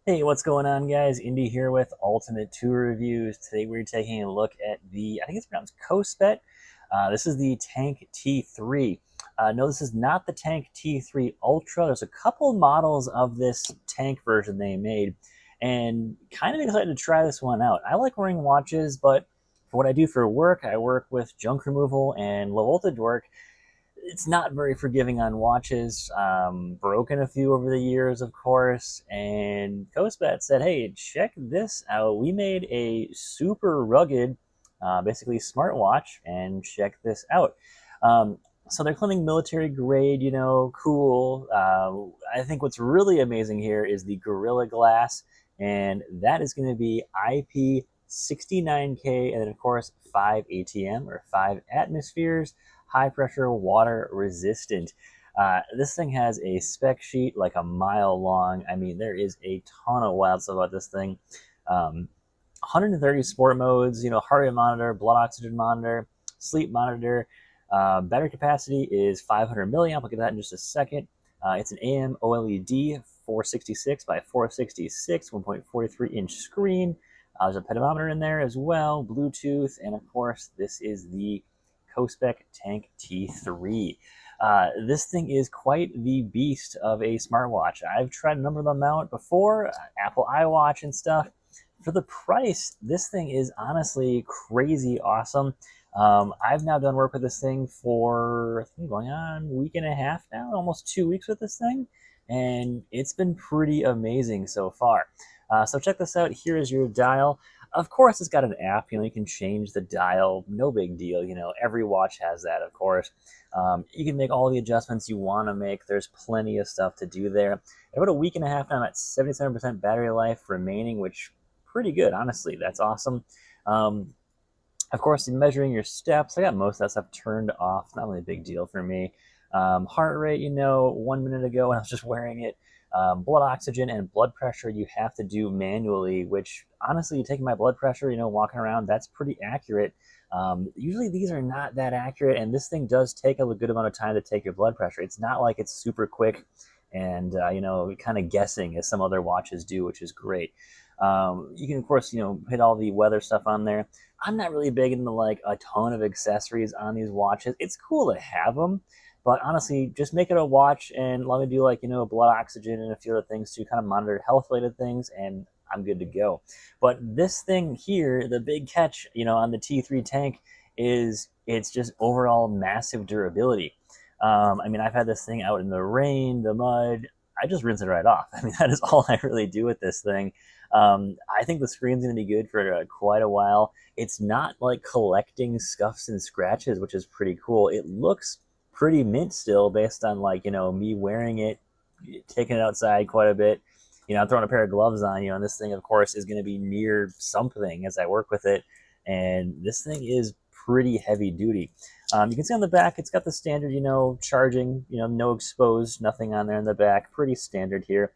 Hey, what's going on, guys? Indy here with Ultimate Tour Reviews. Today we're taking a look at I think it's pronounced Kospet. This is the Tank T3. No, this is not the Tank T3 Ultra. There's a couple models of this tank version they made, and kind of excited to try this one out. I like wearing watches, but for what I do for work, I work with junk removal and low voltage work. It's not very forgiving on watches. Broken a few over the years, of course. And Kospet said, "Hey, check this out. We made a super rugged, basically smartwatch, and check this out." So they're claiming military grade, cool. I think what's really amazing here is the Gorilla Glass, and that is going to be IP69K, and then of course 5 ATM or 5 atmospheres, high pressure, water resistant. This thing has a spec sheet like a mile long. I mean, there is a ton of wild stuff about this thing. 130 sport modes, heart rate monitor, blood oxygen monitor, sleep monitor. Battery capacity is 500 milliamp. I'll get that in just a second. It's an AM OLED 466 by 466, 1.43 inch screen. There's a pedometer in there as well, Bluetooth, and of course, this is the Kospet Tank T3. This thing is quite the beast of a smartwatch. I've tried a number of them out before, Apple iWatch and stuff. For the price, this thing is honestly crazy awesome. I've now done work with this thing for, I think, going on a week and a half now, almost 2 weeks with this thing, and it's been pretty amazing so far. So check this out. Here is your dial. Of course, it's got an app. You can change the dial. No big deal. Every watch has that, of course. You can make all the adjustments you want to make. There's plenty of stuff to do there. At about a week and a half now, I'm at 77% battery life remaining, which pretty good, honestly. That's awesome. Of course, measuring your steps, I got most of that stuff turned off. Not really a big deal for me. Heart rate, 1 minute ago when I was just wearing it. Blood oxygen and blood pressure you have to do manually, which honestly, taking my blood pressure, walking around, that's pretty accurate. Usually these are not that accurate, and this thing does take a good amount of time to take your blood pressure. It's not like it's super quick and, kind of guessing as some other watches do, which is great. You can, of course, hit all the weather stuff on there. I'm not really big into like a ton of accessories on these watches. It's cool to have them, but honestly, just make it a watch and let me do like, blood oxygen and a few other things to kind of monitor health related things, and I'm good to go. But this thing here, the big catch, on the T3 tank is it's just overall massive durability. I mean, I've had this thing out in the rain, the mud. I just rinse it right off. I mean, that is all I really do with this thing. I think the screen's going to be good for quite a while. It's not like collecting scuffs and scratches, which is pretty cool. It looks pretty mint still based on like, me wearing it, taking it outside quite a bit. I'm throwing a pair of gloves on, and this thing, of course, is going to be near something as I work with it. And this thing is pretty heavy duty. You can see on the back, it's got the standard, charging, no exposed, nothing on there in the back. Pretty standard here.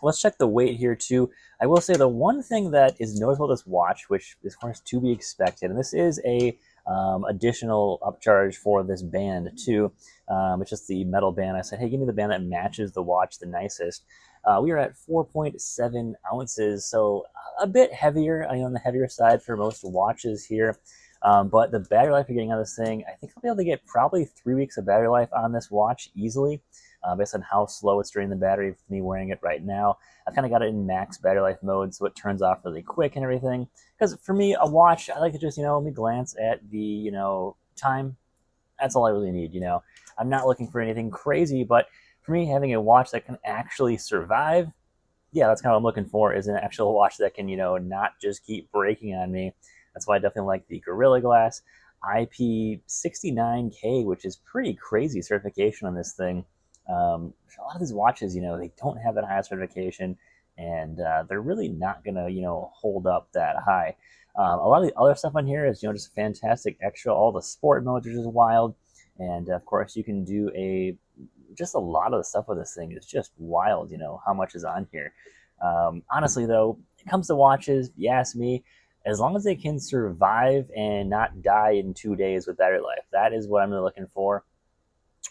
Let's check the weight here too. I will say the one thing that is noticeable with this watch, which is of course to be expected, and this is a additional upcharge for this band too. It's just the metal band. I said, hey, give me the band that matches the watch the nicest. We are at 4.7 ounces, so a bit heavier, on the heavier side for most watches here. But the battery life you're getting on this thing, I think I'll be able to get probably 3 weeks of battery life on this watch easily, based on how slow it's draining the battery with me wearing it right now. I've kind of got it in max battery life mode, so it turns off really quick and everything. Because for me, a watch, I like to just, let me glance at the, time. That's all I really need, I'm not looking for anything crazy, but for me, having a watch that can actually survive, yeah, that's kind of what I'm looking for, is an actual watch that can, not just keep breaking on me. That's why I definitely like the Gorilla Glass IP69K, which is pretty crazy certification on this thing. A lot of these watches, they don't have that high certification, and they're really not gonna, hold up that high. A lot of the other stuff on here is, just fantastic extra. All the sport modes are just wild, and of course, you can do just a lot of the stuff with this thing is just wild. How much is on here. Honestly, though, it comes to watches, you ask me, as long as they can survive and not die in 2 days with battery life, that is what I'm really looking for.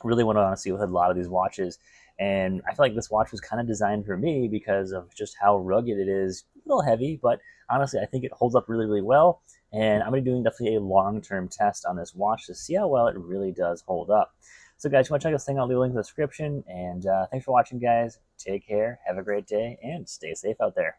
Really what I want to see with a lot of these watches. And I feel like this watch was kind of designed for me because of just how rugged it is. A little heavy, but honestly, I think it holds up really, really well. And I'm going to be doing definitely a long-term test on this watch to see how well it really does hold up. So guys, if you want to check this thing out, leave a link in the description. And thanks for watching, guys. Take care, have a great day, and stay safe out there.